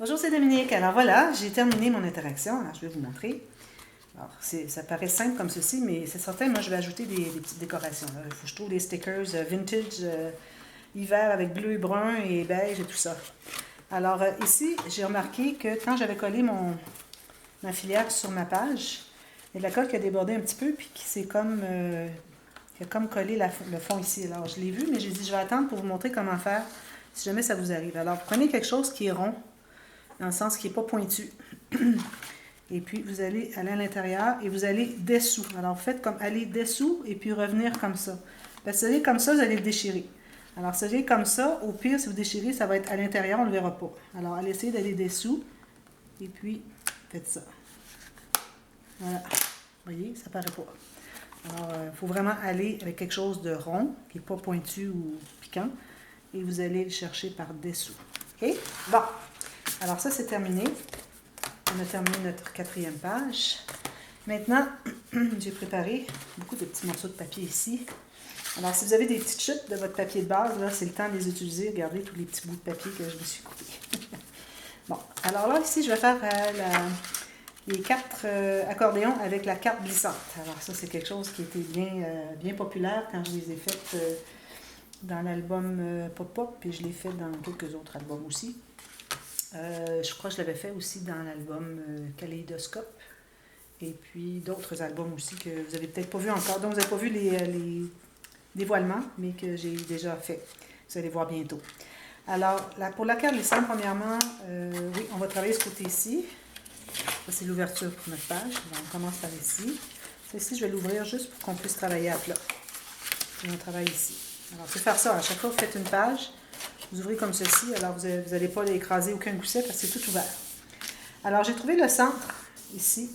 Bonjour, c'est Dominique. Alors voilà, j'ai terminé mon interaction. Alors, je vais vous montrer. Alors, ça paraît simple comme ceci, mais c'est certain, moi, je vais ajouter des petites décorations. Là. Il faut que je trouve des stickers vintage, hiver avec bleu, brun et beige et tout ça. Alors ici, j'ai remarqué que quand j'avais collé ma filière sur ma page, il y a de la colle qui a débordé un petit peu, puis qui s'est comme, qui a comme collé le fond ici. Alors, je l'ai vu, mais j'ai dit, je vais attendre pour vous montrer comment faire si jamais ça vous arrive. Alors, prenez quelque chose qui est rond, dans le sens qui n'est pas pointu. Et puis, vous allez aller à l'intérieur et vous allez dessous. Alors, faites comme aller dessous et puis revenir comme ça. Parce que si vous allez comme ça, vous allez le déchirer. Alors, si vous allez comme ça, au pire, si vous déchirez, ça va être à l'intérieur, on ne le verra pas. Alors, allez essayer d'aller dessous et puis faites ça. Voilà. Vous voyez, ça ne paraît pas. Alors, il faut vraiment aller avec quelque chose de rond, qui n'est pas pointu ou piquant. Et vous allez le chercher par dessous. OK? Bon. Alors, ça, c'est terminé. On a terminé notre 4e page. Maintenant, j'ai préparé beaucoup de petits morceaux de papier ici. Alors, si vous avez des petites chutes de votre papier de base, là, c'est le temps de les utiliser. Regardez tous les petits bouts de papier que je me suis coupés. Bon, alors là, ici, je vais faire les 4 accordéons avec la carte glissante. Alors, ça, c'est quelque chose qui était bien populaire quand je les ai faites dans l'album Pop-Pop, puis je l'ai fait dans quelques autres albums aussi. Je crois que je l'avais fait aussi dans l'album Kaléidoscope. Et puis d'autres albums aussi que vous n'avez peut-être pas vu encore. Donc, vous n'avez pas vu les dévoilements, mais que j'ai déjà fait. Vous allez voir bientôt. Alors, pour la carte glissante, premièrement, oui, on va travailler ce côté-ci. Ça, c'est l'ouverture pour notre page. Alors, on commence par ici. Celle-ci, je vais l'ouvrir juste pour qu'on puisse travailler à plat. Et on travaille ici. Alors, c'est faire ça. À chaque fois que vous faites une page, vous ouvrez comme ceci. Alors, vous n'allez pas écraser aucun gousset parce que c'est tout ouvert. Alors, j'ai trouvé le centre ici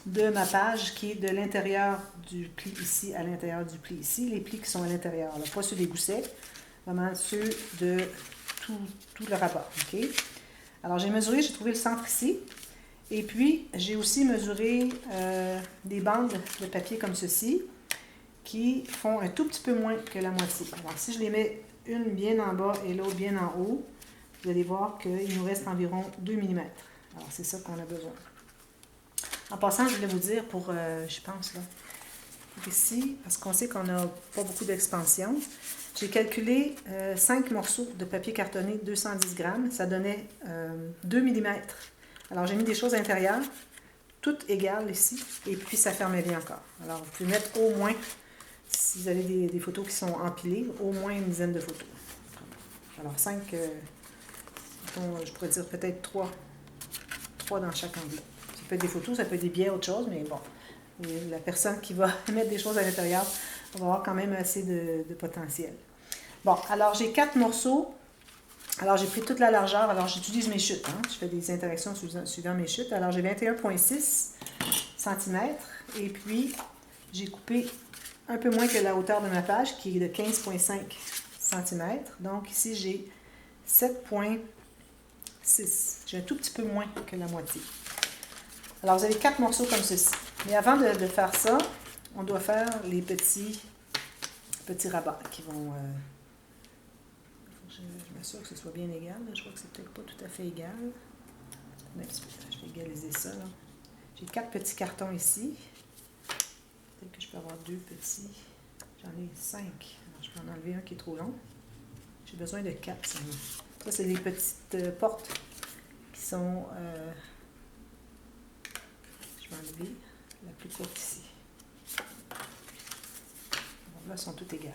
de ma page qui est de l'intérieur du pli ici à l'intérieur du pli ici. Les plis qui sont à l'intérieur, pas ceux des goussets, vraiment ceux de tout le rabat. OK? Alors, j'ai mesuré, j'ai trouvé le centre ici. Et puis, j'ai aussi mesuré des bandes de papier comme ceci qui font un tout petit peu moins que la moitié. Alors, si je les mets une bien en bas et l'autre bien en haut, vous allez voir qu'il nous reste environ 2 mm. Alors, c'est ça qu'on a besoin. En passant, je voulais vous dire je pense, là, ici, parce qu'on sait qu'on n'a pas beaucoup d'expansion, j'ai calculé 5 morceaux de papier cartonné 210 grammes. Ça donnait 2 mm. Alors, j'ai mis des choses à l'intérieur, toutes égales ici, et puis ça fermait bien encore. Alors, vous pouvez mettre au moins, si vous avez des photos qui sont empilées, au moins une dizaine de photos. Alors, 5, je pourrais dire peut-être 3 dans chaque enveloppe. Ça peut être des photos, ça peut être des billets, autre chose, mais bon, la personne qui va mettre des choses à l'intérieur va avoir quand même assez de potentiel. Bon, alors j'ai 4 morceaux. Alors j'ai pris toute la largeur. Alors j'utilise mes chutes. Je fais des interactions suivant mes chutes. Alors j'ai 21,6 cm. Et puis j'ai coupé un peu moins que la hauteur de ma page, qui est de 15,5 cm. Donc ici j'ai 7,6. J'ai un tout petit peu moins que la moitié. Alors, vous avez 4 morceaux comme ceci. Mais avant de faire ça, on doit faire les petits rabats qui vont... je m'assure que ce soit bien égal. Je crois que c'est peut-être pas tout à fait égal. Un petit peu. Je vais égaliser ça. J'ai 4 petits cartons ici. Peut-être que je peux avoir 2 petits. J'en ai 5. Alors, je peux en enlever un qui est trop long. J'ai besoin de 4. Ça, c'est les petites portes qui sont... je vais enlever la plus courte ici. Bon, là, elles sont toutes égales.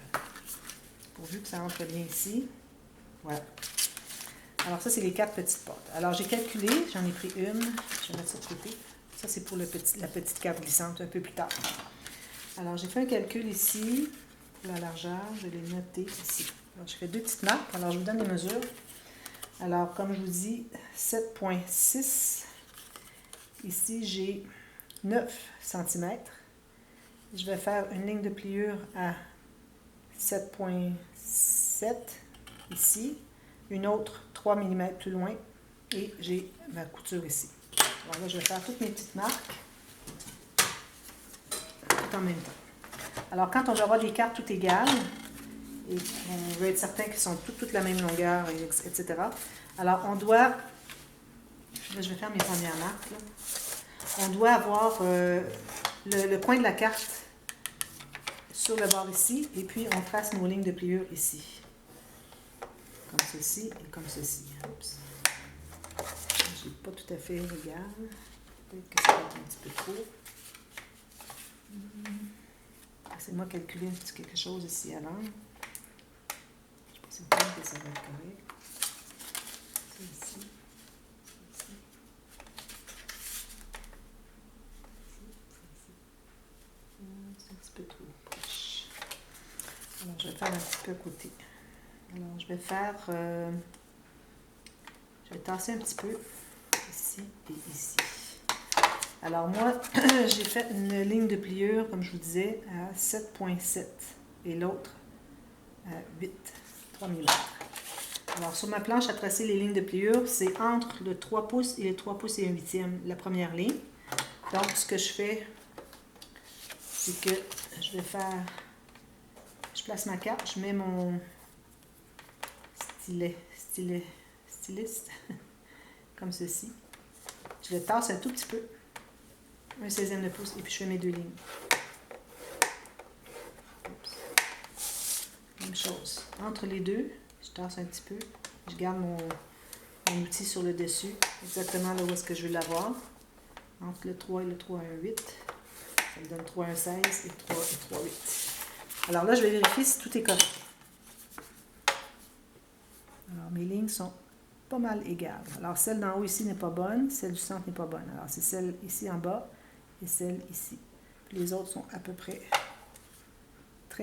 Pourvu que ça entre bien ici. Voilà. Alors, ça, c'est les 4 petites portes. Alors, j'ai calculé, j'en ai pris une. Je vais mettre ça de côté. Ça, c'est pour la petite carte glissante un peu plus tard. Alors, j'ai fait un calcul ici. Pour la largeur, je l'ai noté ici. Alors, je fais 2 petites marques. Alors, je vous donne les mesures. Alors, comme je vous dis, 7,6. Ici, j'ai 9 cm. Je vais faire une ligne de pliure à 7,7 ici, une autre 3 mm plus loin et j'ai ma couture ici. Alors là, je vais faire toutes mes petites marques tout en même temps. Alors, quand on va avoir des cartes toutes égales et on veut être certain qu'elles sont toutes la même longueur, etc., alors on doit Là, je vais faire mes premières marques. Là. On doit avoir le coin de la carte sur le bord ici, et puis on trace nos lignes de pliure ici. Comme ceci et comme ceci. Oups. Je n'ai pas tout à fait égal. Peut-être que ça va être un petit peu trop. Laissez-moi calculer un petit quelque chose ici à l'angle. Je ne suis pas certaine que ça va être correct. C'est ici. C'est ici. C'est un petit peu trop proche. Alors, je vais faire un petit peu à côté. Alors, je vais faire... je vais tasser un petit peu ici et ici. Alors, moi, j'ai fait une ligne de pliure, comme je vous disais, à 7,7 et l'autre à 3 mm. Alors, sur ma planche à tracer les lignes de pliure, c'est entre le 3 pouces et le 3 pouces et 1/8, la première ligne. Donc, ce que je fais, c'est que je vais faire... Je place ma carte, je mets mon styliste, comme ceci. Je le tasse un tout petit peu, 1/16 de pouce, et puis je fais mes deux lignes. Oups. Même chose. Entre les deux, je tasse un petit peu, je garde mon outil sur le dessus, exactement là où est-ce que je veux l'avoir. Entre le 3 et le 3 1/8, ça me donne 3 1/16 et 3 et 3 8. Alors là, je vais vérifier si tout est correct. Alors, mes lignes sont pas mal égales. Alors, celle d'en haut ici n'est pas bonne, celle du centre n'est pas bonne. Alors, c'est celle ici en bas et celle ici. Puis les autres sont à peu près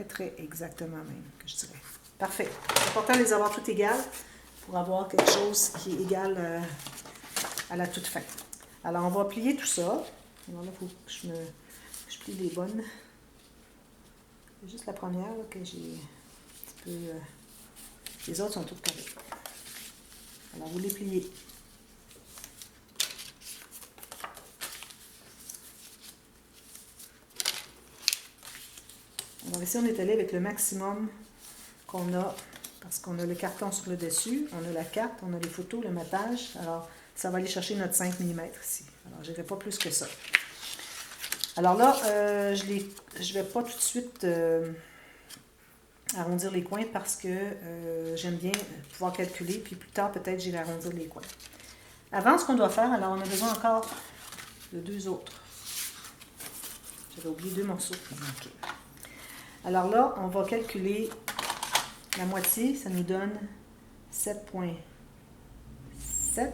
très exactement même, que je dirais. Parfait. C'est important de les avoir toutes égales pour avoir quelque chose qui est égal à la toute fin. Alors, on va plier tout ça. Alors là, il faut que je plie les bonnes. C'est juste la première là, que j'ai un petit peu... les autres sont toutes correctes. Alors, vous les pliez. Alors ici, on est allé avec le maximum qu'on a, parce qu'on a le carton sur le dessus, on a la carte, on a les photos, le mappage. Alors, ça va aller chercher notre 5 mm ici. Alors, je n'irai pas plus que ça. Alors là, je ne vais pas tout de suite arrondir les coins parce que j'aime bien pouvoir calculer, puis plus tard, peut-être, j'irai arrondir les coins. Avant, ce qu'on doit faire, alors on a besoin encore de deux autres. J'avais oublié deux morceaux. Okay. Alors là, on va calculer la moitié, ça nous donne 7,7.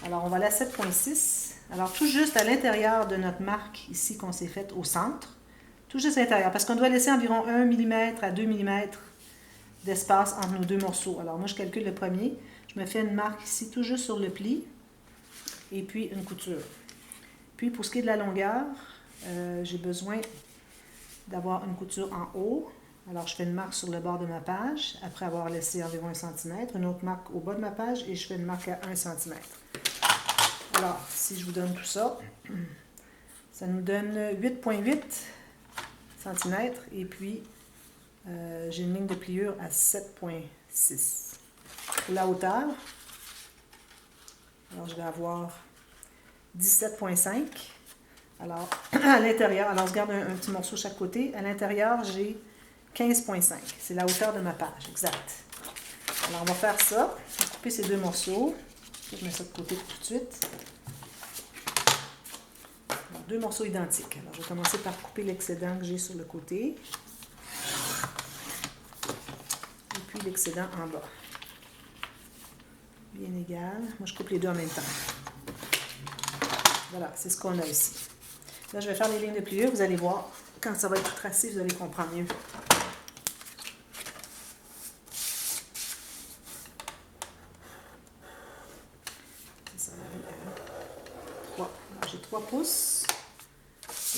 Alors, on va aller à 7,6. Alors, tout juste à l'intérieur de notre marque ici qu'on s'est faite au centre, tout juste à l'intérieur, parce qu'on doit laisser environ 1 mm à 2 mm d'espace entre nos deux morceaux. Alors, moi, je calcule le premier. Je me fais une marque ici, tout juste sur le pli, et puis une couture. Puis, pour ce qui est de la longueur, j'ai besoin d'avoir une couture en haut. Alors, je fais une marque sur le bord de ma page, après avoir laissé environ 1 cm, une autre marque au bas de ma page, et je fais une marque à 1 cm. Alors, si je vous donne tout ça, ça nous donne 8,8 cm, et puis j'ai une ligne de pliure à 7,6. Pour la hauteur, alors je vais avoir 17,5. Alors, à l'intérieur, alors je garde un petit morceau de chaque côté. À l'intérieur, j'ai 15,5. C'est la hauteur de ma page, exact. Alors, on va faire ça. On va couper ces deux morceaux. Je mets ça de côté tout de suite. Alors, deux morceaux identiques. Alors, je vais commencer par couper l'excédent que j'ai sur le côté. Et puis l'excédent en bas. Bien égal. Moi, je coupe les deux en même temps. Voilà, c'est ce qu'on a ici. Là, je vais faire les lignes de pliure. Vous allez voir, quand ça va être tracé, vous allez comprendre mieux. J'ai 3 pouces.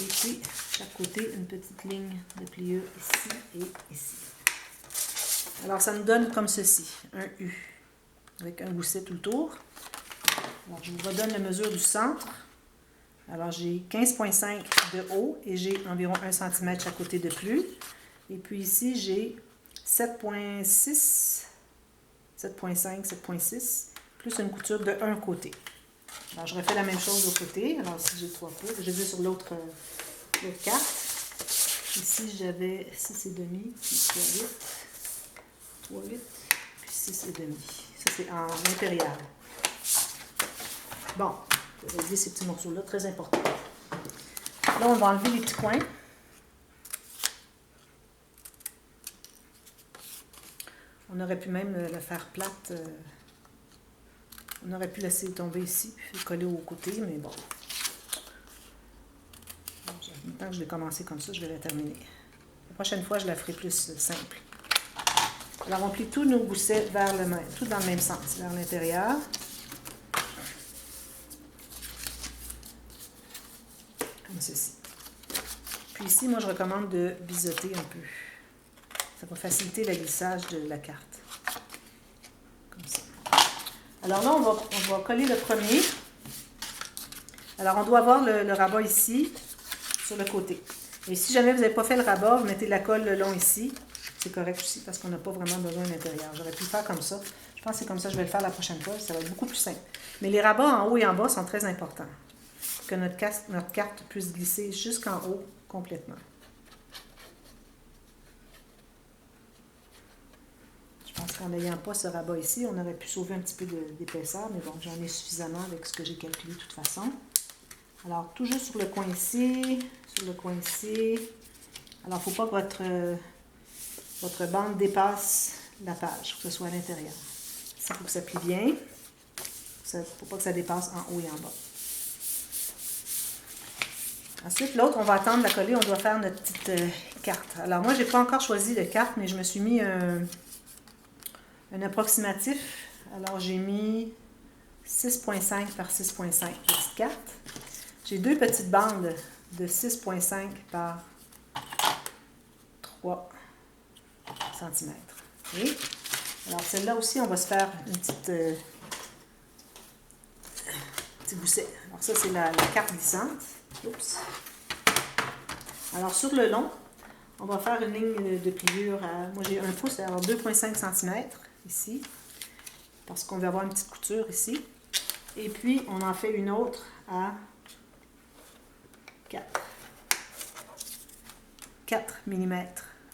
Et puis, chaque côté, une petite ligne de pliure ici et ici. Alors, ça nous donne comme ceci, un U, avec un gousset tout le tour. Alors, je vous redonne la mesure du centre. Alors, j'ai 15,5 de haut et j'ai environ 1 cm chaque côté de plus. Et puis ici, j'ai 7,6, 7,5, 7,6, plus une couture de un côté. Alors, je refais la même chose de l'autre côté. Alors, ici, j'ai 3 pouces. J'ai vu sur l'autre carte. Ici, j'avais 6,5, puis 3,8, puis 6,5. Ça, c'est en impérial. Bon, je vais régler ces petits morceaux-là, très important. Là, on va enlever les petits coins. On aurait pu même le faire plate. On aurait pu laisser tomber ici, puis coller au côté, mais bon. Maintenant que je vais commencer comme ça, je vais la terminer. La prochaine fois, je la ferai plus simple. Alors, on plie tous nos goussets vers le même, tout dans le même sens, vers l'intérieur. Comme ceci. Puis ici, moi, je recommande de biseauter un peu. Ça va faciliter le glissage de la carte. Comme ça. Alors là, on va coller le premier. Alors, on doit avoir le rabat ici, sur le côté. Et si jamais vous n'avez pas fait le rabat, vous mettez la colle le long ici. C'est correct aussi parce qu'on n'a pas vraiment besoin d'intérieur. J'aurais pu le faire comme ça. Je pense que c'est comme ça que je vais le faire la prochaine fois. Ça va être beaucoup plus simple. Mais les rabats en haut et en bas sont très importants. Pour que notre carte puisse glisser jusqu'en haut complètement. Je pense qu'en n'ayant pas ce rabat ici, on aurait pu sauver un petit peu d'épaisseur. Mais bon, j'en ai suffisamment avec ce que j'ai calculé de toute façon. Alors, toujours sur le coin ici, sur le coin ici. Alors, il ne faut pas que votre bande dépasse la page, que ce soit à l'intérieur. Il faut que ça plie bien. Il ne faut pas que ça dépasse en haut et en bas. Ensuite, l'autre, on va attendre la coller. On doit faire notre petite carte. Alors, moi, je n'ai pas encore choisi de carte, mais je me suis mis un approximatif. Alors, j'ai mis 6,5 par 6,5 petite carte. J'ai 2 petites bandes de 6,5 par 3 cm. Okay. Alors, celle-là aussi, on va se faire une petite petit gousset. Alors, ça, c'est la carte glissante. Oups. Alors, sur le long, on va faire une ligne de pliure. Moi, j'ai 1 pouce, alors 2,5 cm ici, parce qu'on va avoir une petite couture ici. Et puis, on en fait une autre à 4 mm.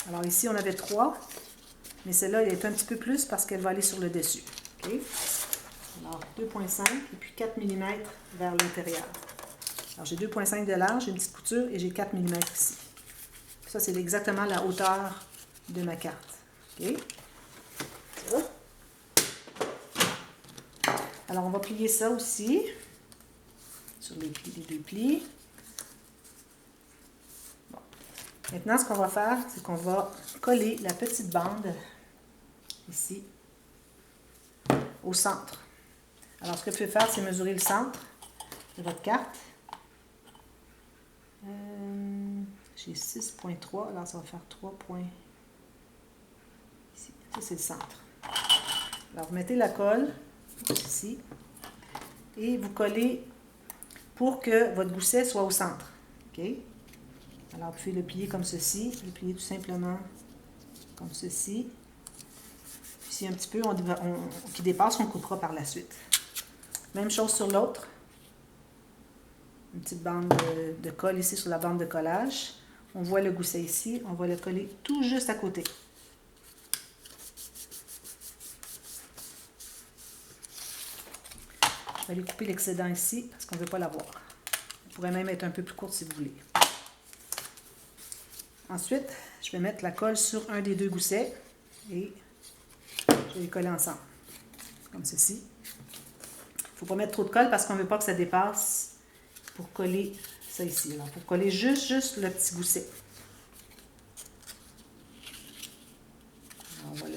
Alors ici, on avait 3, mais celle-là, elle est un petit peu plus parce qu'elle va aller sur le dessus. Okay? Alors, 2,5 et puis 4 mm vers l'intérieur. Alors, j'ai 2,5 de large, j'ai une petite couture et j'ai 4 mm ici. Ça, c'est exactement la hauteur de ma carte. Okay? Alors, on va plier ça aussi sur les 2 plis. Bon. Maintenant, ce qu'on va faire, c'est qu'on va coller la petite bande ici au centre. Alors, ce que vous pouvez faire, c'est mesurer le centre de votre carte. J'ai 6,3, alors ça va faire 3 points ici. Ça, c'est le centre. Alors, vous mettez la colle ici et vous collez pour que votre gousset soit au centre. OK? Alors, vous pouvez le plier comme ceci, le plier tout simplement comme ceci. Puis, s'il y a un petit peu qui dépasse, on coupera par la suite. Même chose sur l'autre. Une petite bande de colle ici sur la bande de collage. On voit le gousset ici, on va le coller tout juste à côté. Je vais aller couper l'excédent ici parce qu'on ne veut pas l'avoir. Elle pourrait même être un peu plus courte si vous voulez. Ensuite, je vais mettre la colle sur un des 2 goussets et je vais les coller ensemble, comme ceci. Il ne faut pas mettre trop de colle parce qu'on ne veut pas que ça dépasse pour coller ça ici. Alors, pour coller juste le petit gousset. Alors,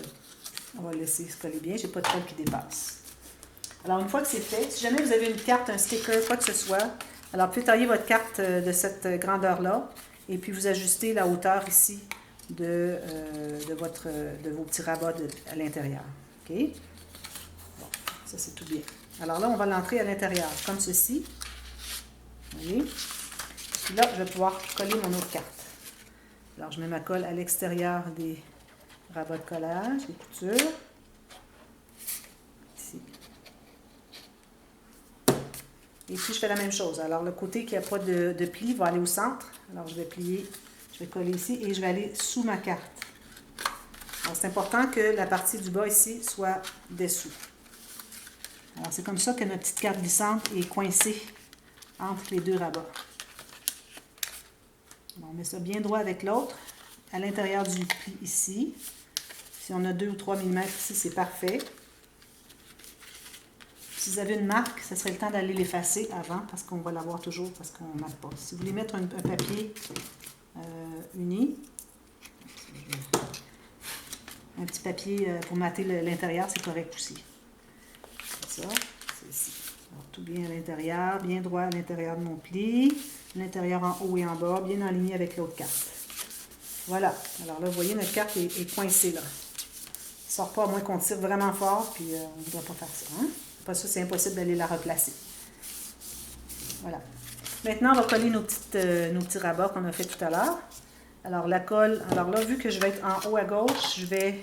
on va le laisser se coller bien. Je n'ai pas de colle qui dépasse. Alors, une fois que c'est fait, si jamais vous avez une carte, un sticker, quoi que ce soit, alors vous pouvez tailler votre carte de cette grandeur-là et puis vous ajustez la hauteur ici de vos petits rabats à l'intérieur. OK? Bon, ça c'est tout bien. Alors là, on va l'entrer à l'intérieur, comme ceci. Vous voyez? Puis là, je vais pouvoir coller mon autre carte. Alors, je mets ma colle à l'extérieur des rabats de collage, des coutures. Ici. Et puis, je fais la même chose. Alors, le côté qui n'a pas de pli va aller au centre. Alors, je vais plier, je vais coller ici et je vais aller sous ma carte. Alors, c'est important que la partie du bas ici soit dessous. Alors, c'est comme ça que notre petite carte glissante est coincée entre les deux rabats. On met ça bien droit avec l'autre, à l'intérieur du pli ici. Si on a 2 ou 3 mm ici, c'est parfait. Si vous avez une marque, ce serait le temps d'aller l'effacer avant, parce qu'on va l'avoir toujours, parce qu'on ne marque pas. Si vous voulez mettre un papier uni, un petit papier pour mater l'intérieur, c'est correct aussi. Ça, c'est ici. Alors, tout bien à l'intérieur, bien droit à l'intérieur de mon pli, l'intérieur en haut et en bas, bien aligné avec l'autre carte. Voilà. Alors là, vous voyez, notre carte est coincée là. Elle ne sort pas à moins qu'on tire vraiment fort, puis on ne voudrait pas faire ça. Hein? Pas ça, c'est impossible d'aller la replacer. Voilà. Maintenant, on va coller nos petits rabats qu'on a fait tout à l'heure. Alors, la colle, alors là, vu que je vais être en haut à gauche, je vais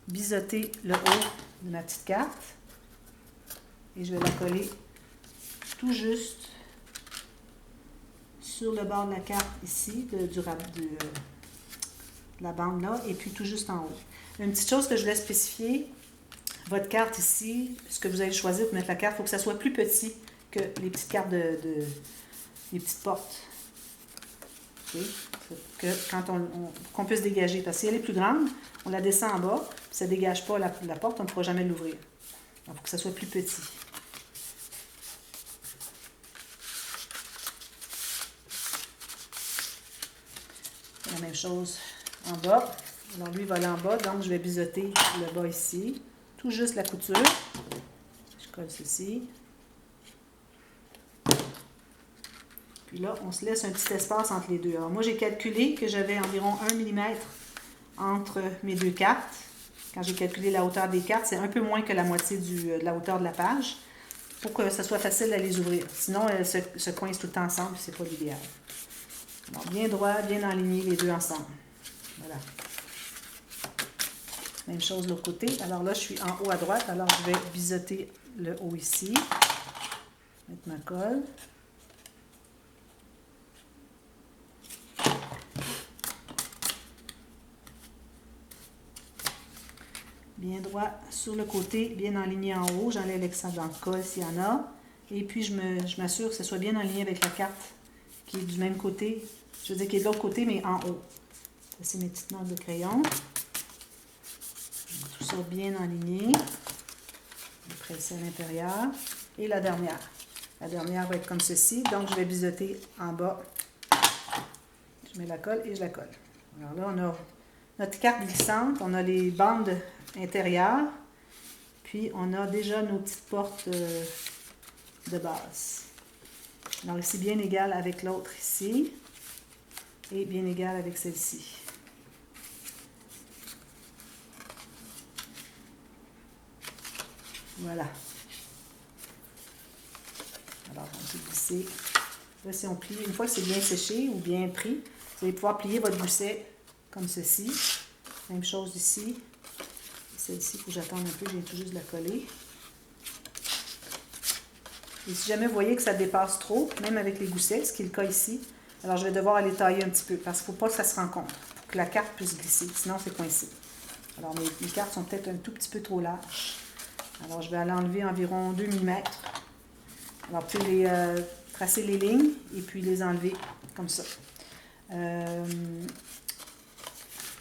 biseauter le haut de ma petite carte. Et je vais la coller tout juste sur le bord de la carte ici, de la bande là, et puis tout juste en haut. Une petite chose que je voulais spécifier, votre carte ici, ce que vous allez choisir pour mettre la carte, il faut que ça soit plus petit que les petites cartes les petites portes. Okay? Que quand qu'on puisse dégager. Parce que si elle est plus grande, on la descend en bas, puis ça ne dégage pas la porte, on ne pourra jamais l'ouvrir. Il faut que ça soit plus petit. La même chose en bas. Alors lui, il va aller en bas, donc je vais biseauter le bas ici. Tout juste la couture. Je colle ceci. Puis là, on se laisse un petit espace entre les deux. Alors moi, j'ai calculé que j'avais environ 1 mm entre mes deux cartes. Quand j'ai calculé la hauteur des cartes, c'est un peu moins que la moitié de la hauteur de la page pour que ça soit facile à les ouvrir. Sinon, elles se coincent tout le temps ensemble, c'est pas l'idéal. Alors, bien droit, bien aligné les deux ensemble. Voilà. Même chose de l'autre côté. Alors là, je suis en haut à droite. Alors, je vais biseauter le haut ici. Mettre ma colle. Bien droit sur le côté, bien aligné en haut. J'enlève l'excès de colle s'il y en a. Et puis, je m'assure que ce soit bien aligné avec la carte qui est du même côté. Je veux dire qui est de l'autre côté, mais en haut. Ça, c'est mes petites notes de crayon. Tout ça bien aligné. Je vais presser à l'intérieur. Et la dernière. La dernière va être comme ceci. Donc, je vais biseauter en bas. Je mets la colle et je la colle. Alors là, on a notre carte glissante. On a les bandes intérieures. Puis, on a déjà nos petites portes de base. Alors, ici, bien égal avec l'autre ici. Et bien égal avec celle-ci. Voilà. Alors, on peut glisser. Là, si on plie, une fois que c'est bien séché ou bien pris, vous allez pouvoir plier votre gousset comme ceci. Même chose ici. Celle-ci, il faut que j'attende un peu, je viens tout juste de la coller. Et si jamais vous voyez que ça dépasse trop, même avec les goussets, ce qui est le cas ici, alors je vais devoir aller tailler un petit peu parce qu'il ne faut pas que ça se rencontre, pour que la carte puisse glisser, sinon c'est coincé. Alors mes cartes sont peut-être un tout petit peu trop larges. Alors je vais aller enlever environ 2 mm. Alors vous pouvez tracer les lignes et puis les enlever comme ça.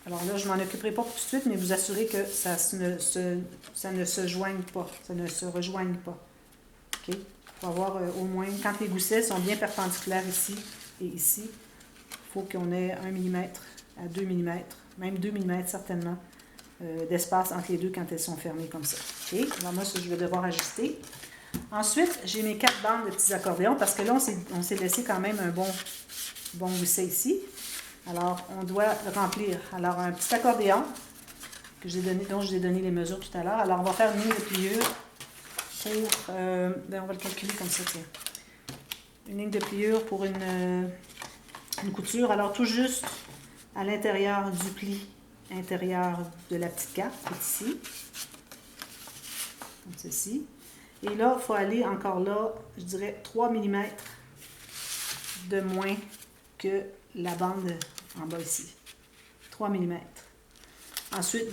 Alors là, je ne m'en occuperai pas tout de suite, mais vous assurez que ça ne se joigne pas, ça ne se rejoigne pas. OK? Il faut avoir au moins, quand les goussets sont bien perpendiculaires ici et ici, il faut qu'on ait 1 mm à 2 mm, même 2 mm certainement, d'espace entre les deux quand elles sont fermées comme ça. OK? Alors moi, ça, je vais devoir ajuster. Ensuite, j'ai mes 4 bandes de petits accordéons parce que là, on s'est laissé quand même un bon gousset ici. Alors, on doit le remplir. Alors, un petit accordéon dont je vous ai donné les mesures tout à l'heure. Alors, on va faire une ligne de pliure pour... on va le calculer comme ça, tiens. Une ligne de pliure pour une couture. Alors, tout juste à l'intérieur du pli intérieur de la petite carte, qui est ici. Comme ceci. Et là, il faut aller encore là, je dirais 3 mm de moins que la bande en bas ici. 3 mm. Ensuite,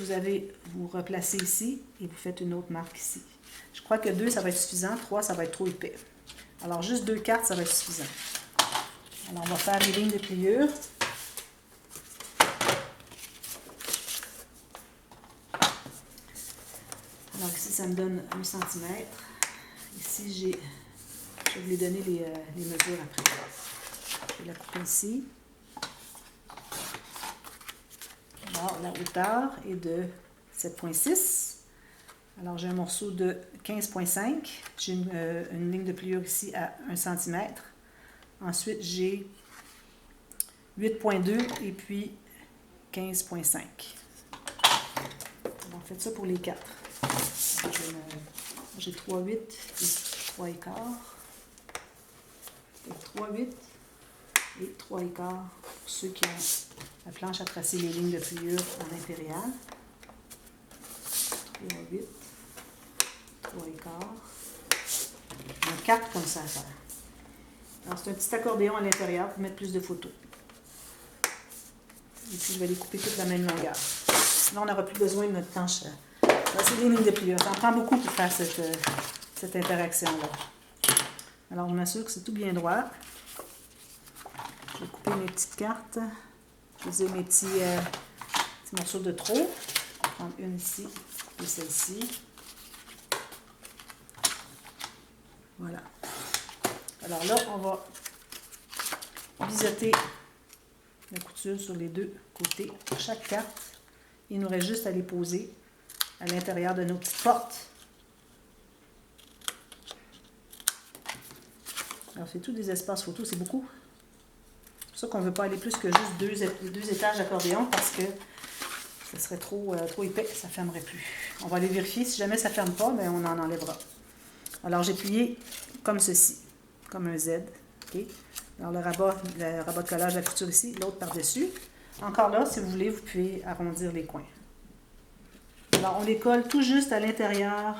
vous replacez ici et vous faites une autre marque ici. Je crois que 2, ça va être suffisant. 3, ça va être trop épais. Alors, juste 2 cartes, ça va être suffisant. Alors, on va faire les lignes de pliure. Alors, ici, ça me donne 1 cm. Ici, je vais vous les donner les mesures après. Je vais la couper ici. Alors, la hauteur est de 7,6. Alors, j'ai un morceau de 15,5. J'ai une ligne de pliure ici à 1 cm. Ensuite, j'ai 8,2 et puis 15,5. On fait ça pour les 4. J'ai 3,8 et 3 écarts. 3,8 et 3 écarts pour ceux qui ont la planche à tracer les lignes de pliure en impérial. 3,8, 3 écarts. On a 4 comme ça à faire. Alors, c'est un petit accordéon à l'intérieur pour mettre plus de photos. Et puis, je vais les couper toutes de la même longueur. Là, on n'aura plus besoin de notre planche. C'est des lignes de pliure. Ça en prend beaucoup pour faire cette interaction-là. Alors, je m'assure que c'est tout bien droit. Je vais couper mes petites cartes. Je vais utiliser mes petits morceaux de trop. Je vais prendre une ici, couper celle-ci. Voilà. Alors là, on va biseauter la couture sur les deux côtés pour chaque carte. Il nous reste juste à les poser à l'intérieur de nos petites portes. Alors, c'est tout des espaces photos, c'est beaucoup. C'est pour ça qu'on ne veut pas aller plus que juste deux étages d'accordéon parce que ce serait trop épais, ça ne fermerait plus. On va aller vérifier. Si jamais ça ne ferme pas, bien, on en enlèvera. Alors, j'ai plié comme ceci, comme un Z. Okay? Alors, le rabat de collage de la couture ici, l'autre par-dessus. Encore là, si vous voulez, vous pouvez arrondir les coins. Alors, on les colle tout juste à l'intérieur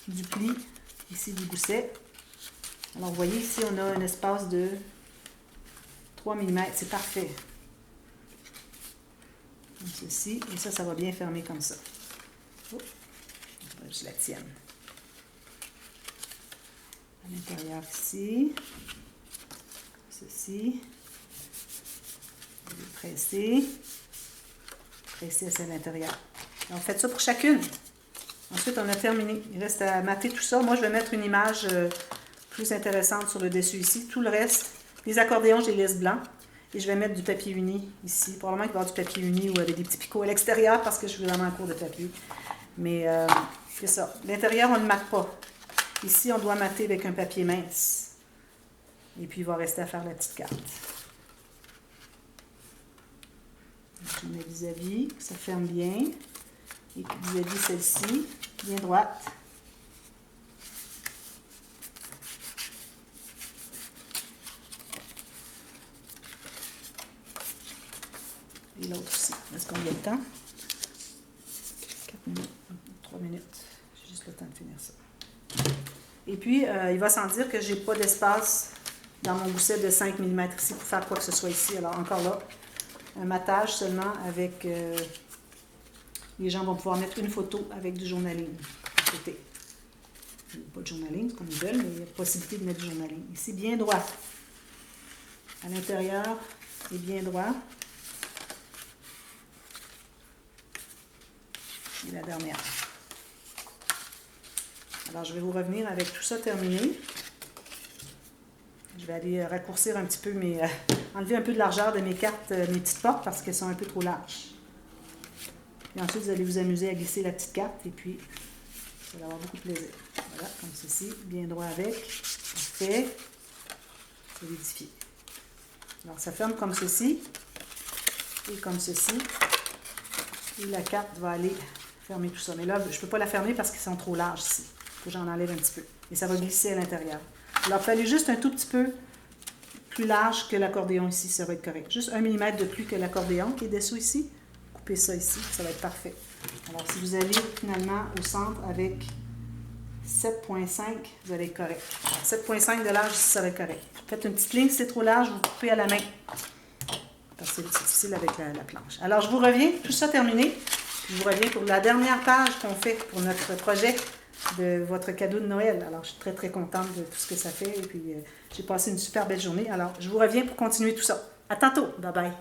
du pli, ici du gousset. Alors, vous voyez, ici, on a un espace de 3 mm. C'est parfait. Comme ceci. Et ça, ça va bien fermer comme ça. Oh, je la tienne. À l'intérieur ici. Ceci. Je vais presser. Presser à l'intérieur. On fait ça pour chacune. Ensuite, on a terminé. Il reste à mater tout ça. Moi, je vais mettre une image plus intéressante sur le dessus ici. Tout le reste, les accordéons, je les laisse blancs. Et je vais mettre du papier uni ici. Probablement qu'il va y avoir du papier uni ou avec des petits picots à l'extérieur parce que je suis vraiment en cours de papier. Mais c'est ça. L'intérieur, on ne mate pas. Ici, on doit mater avec un papier mince. Et puis, il va rester à faire la petite carte. Je mets vis-à-vis, ça ferme bien. Et vis-à-vis celle-ci, bien droite. Et l'autre aussi. Est-ce qu'on a le temps? 4 minutes, 3 minutes. J'ai juste le temps de finir ça. Et puis, il va sans dire que je n'ai pas d'espace dans mon gousset de 5 mm ici pour faire quoi que ce soit ici. Alors, encore là, un matage seulement avec... les gens vont pouvoir mettre une photo avec du journaling à côté. Pas de journaling, c'est comme ils veulent, mais il y a possibilité de mettre du journaling. Ici, bien droit. À l'intérieur, c'est bien droit. Et la dernière. Alors, je vais vous revenir avec tout ça terminé. Je vais aller raccourcir un petit peu enlever un peu de largeur de mes cartes, mes petites portes, parce qu'elles sont un peu trop larges. Et ensuite, vous allez vous amuser à glisser la petite carte, et puis, vous allez avoir beaucoup de plaisir. Voilà, comme ceci, bien droit avec. Parfait. Solidifié. Alors, ça ferme comme ceci, et comme ceci. Et la carte va aller fermer tout ça. Mais là, je ne peux pas la fermer parce qu'ils sont trop larges ici. Il faut que j'en enlève un petit peu. Et ça va glisser à l'intérieur. Alors, il fallait juste un tout petit peu plus large que l'accordéon ici, ça va être correct. Juste 1 mm de plus que l'accordéon qui est dessous ici. Coupez ça ici, ça va être parfait. Alors, si vous allez finalement au centre avec 7,5, vous allez être correct. 7,5 de large, ça va être correct. Faites une petite ligne, si c'est trop large, vous coupez à la main. Parce que c'est difficile avec la planche. Alors, je vous reviens, tout ça terminé. Je vous reviens pour la dernière page qu'on fait pour notre projet de votre cadeau de Noël. Alors, je suis très, très contente de tout ce que ça fait. Et puis, j'ai passé une super belle journée. Alors, je vous reviens pour continuer tout ça. À tantôt. Bye bye.